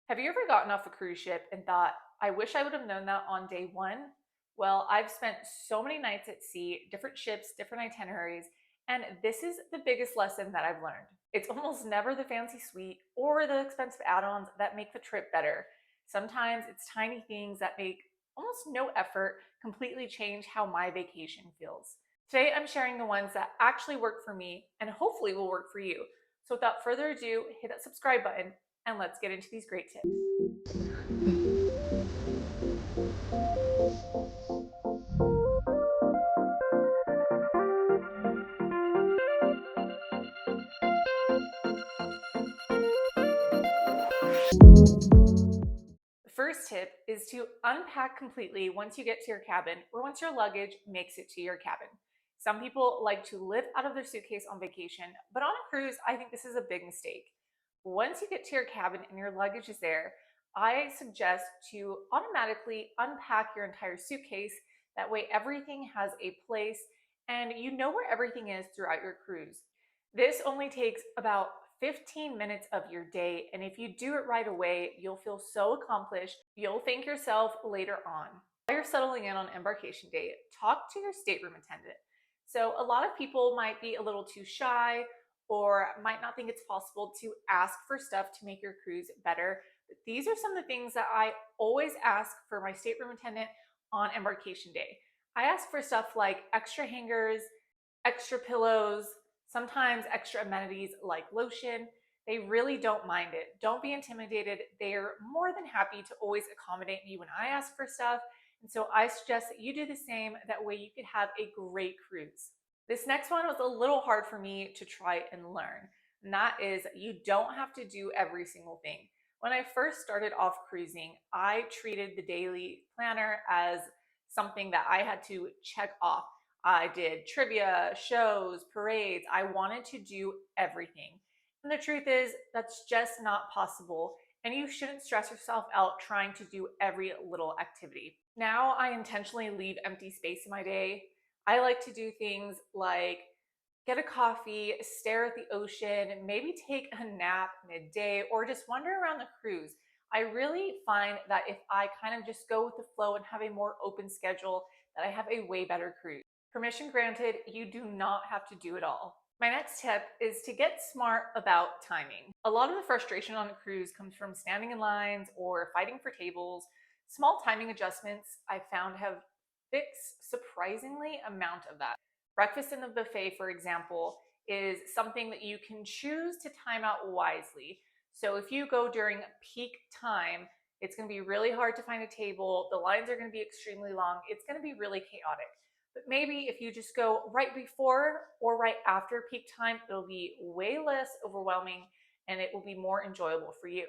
Have you ever gotten off a cruise ship and thought, I wish I would have known that on day one? Well, I've spent so many nights at sea, different ships, different itineraries, and this is the biggest lesson that I've learned. It's almost never the fancy suite or the expensive add ons that make the trip better. Sometimes it's tiny things that make almost no effort completely change how my vacation feels. Today, I'm sharing the ones that actually work for me and hopefully will work for you. So, without further ado, hit that subscribe button and let's get into these great tips. The first tip is to unpack completely once you get to your cabin or once your luggage makes it to your cabin. Some people like to live out of their suitcase on vacation, but on a cruise, I think this is a big mistake. Once you get to your cabin and your luggage is there, I suggest to automatically unpack your entire suitcase. That way, everything has a place and you know where everything is throughout your cruise. This only takes about 15 minutes of your day, and if you do it right away, you'll feel so accomplished. You'll thank yourself later on. While you're settling in on embarkation day, talk to your stateroom attendant. So, a lot of people might be a little too shy or might not think it's possible to ask for stuff to make your cruise better. But these are some of the things that I always ask for my stateroom attendant on embarkation day. I ask for stuff like extra hangers, extra pillows, sometimes extra amenities like lotion. They really don't mind it. Don't be intimidated. They're more than happy to always accommodate me when I ask for stuff. And so I suggest that you do the same. That way you could have a great cruise. This next one was a little hard for me to try and learn. And that is, you don't have to do every single thing. When I first started off cruising, I treated the daily planner as something that I had to check off. I did trivia, shows, parades. I wanted to do everything. And the truth is, that's just not possible. And you shouldn't stress yourself out trying to do every little activity. Now I intentionally leave empty space in my day. I like to do things like get a coffee, stare at the ocean, maybe take a nap midday, or just wander around the cruise. I really find that if I kind of just go with the flow and have a more open schedule, that I have a way better cruise. Permission granted, you do not have to do it all. My next tip is to get smart about timing. A lot of the frustration on a cruise comes from standing in lines or fighting for tables. Small timing adjustments I found have fixed surprisingly amount of that. Breakfast in the buffet, for example, is something that you can choose to time out wisely. So if you go during peak time, it's going to be really hard to find a table. The lines are going to be extremely long. It's going to be really chaotic. But maybe if you just go right before or right after peak time, it'll be way less overwhelming and it will be more enjoyable for you.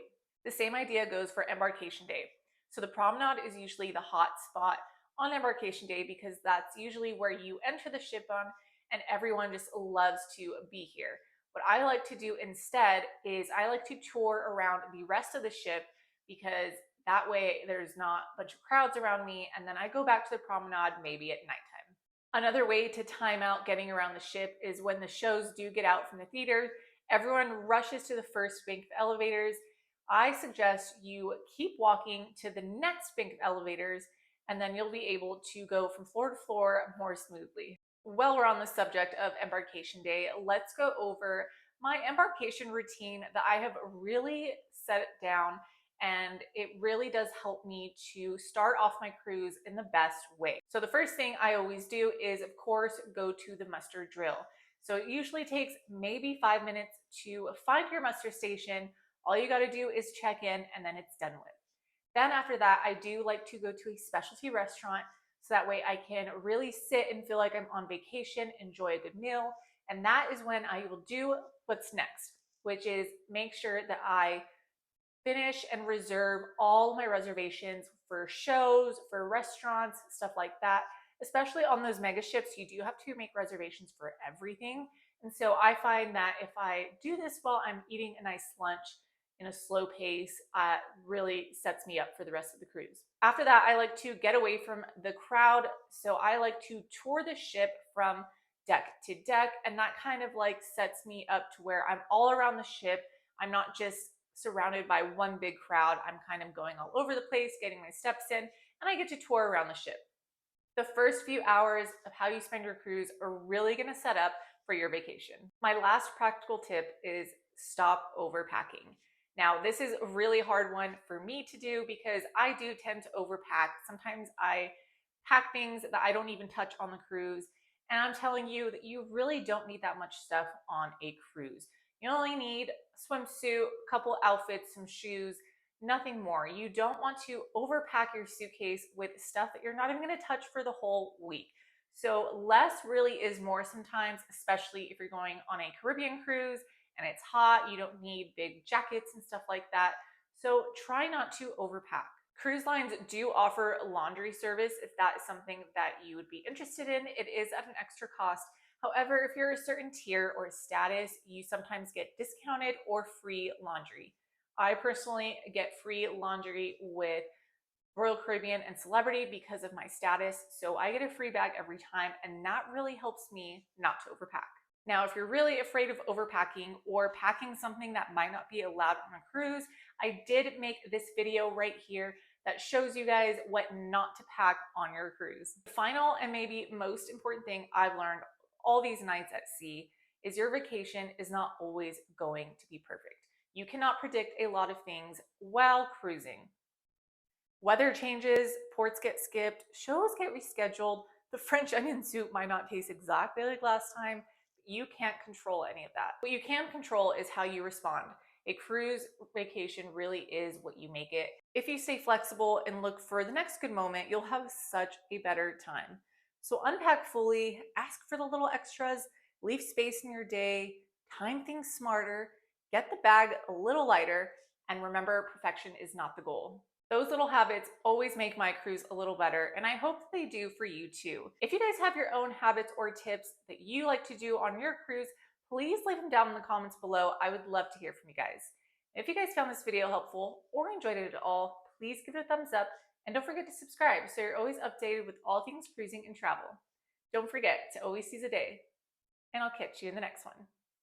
The same idea goes for embarkation day. So the promenade is usually the hot spot on embarkation day because that's usually where you enter the ship on and everyone just loves to be here. What I like to do instead is I like to tour around the rest of the ship because that way there's not a bunch of crowds around me, and then I go back to the promenade maybe at nighttime. Another way to time out getting around the ship is when the shows do get out from the theater, everyone rushes to the first bank of elevators. I suggest you keep walking to the next bank of elevators and then you'll be able to go from floor to floor more smoothly. While we're on the subject of embarkation day, let's go over my embarkation routine that I have really set it down, and it really does help me to start off my cruise in the best way. So the first thing I always do is, of course, go to the muster drill. So it usually takes maybe 5 minutes to find your muster station. All you got to do is check in and then it's done with. Then after that, I do like to go to a specialty restaurant so that way I can really sit and feel like I'm on vacation, enjoy a good meal. And that is when I will do what's next, which is make sure that I finish and reserve all my reservations for shows, for restaurants, stuff like that. Especially on those mega ships, you do have to make reservations for everything. And so I find that if I do this while I'm eating a nice lunch in a slow pace, really sets me up for the rest of the cruise. After that, I like to get away from the crowd. So I like to tour the ship from deck to deck, and that kind of like sets me up to where I'm all around the ship. I'm not just surrounded by one big crowd. I'm kind of going all over the place, getting my steps in, and I get to tour around the ship. The first few hours of how you spend your cruise are really going to set up for your vacation. My last practical tip is stop overpacking. Now, this is a really hard one for me to do because I do tend to overpack. Sometimes I pack things that I don't even touch on the cruise. And I'm telling you that you really don't need that much stuff on a cruise. You only need a swimsuit, a couple outfits, some shoes, nothing more. You don't want to overpack your suitcase with stuff that you're not even going to touch for the whole week. So less really is more sometimes, especially if you're going on a Caribbean cruise and it's hot. You don't need big jackets and stuff like that. So try not to overpack. Cruise lines do offer laundry service if that is something that you would be interested in. It is at an extra cost. However, if you're a certain tier or status, you sometimes get discounted or free laundry. I personally get free laundry with Royal Caribbean and Celebrity because of my status, so I get a free bag every time, and that really helps me not to overpack. Now, if you're really afraid of overpacking or packing something that might not be allowed on a cruise, I did make this video right here that shows you guys what not to pack on your cruise. The final and maybe most important thing I've learned all these nights at sea is your vacation is not always going to be perfect. You cannot predict a lot of things while cruising. Weather changes, ports get skipped, shows get rescheduled, the French onion soup might not taste exactly like last time. You can't control any of that. What you can control is how you respond. A cruise vacation really is what you make it. If you stay flexible and look for the next good moment, you'll have such a better time. So unpack fully, ask for the little extras, leave space in your day, time things smarter, get the bag a little lighter, and remember, perfection is not the goal. Those little habits always make my cruise a little better, and I hope they do for you too. If you guys have your own habits or tips that you like to do on your cruise, please leave them down in the comments below. I would love to hear from you guys. If you guys found this video helpful or enjoyed it at all, please give it a thumbs up, and don't forget to subscribe so you're always updated with all things cruising and travel. Don't forget to always seize a day, and I'll catch you in the next one.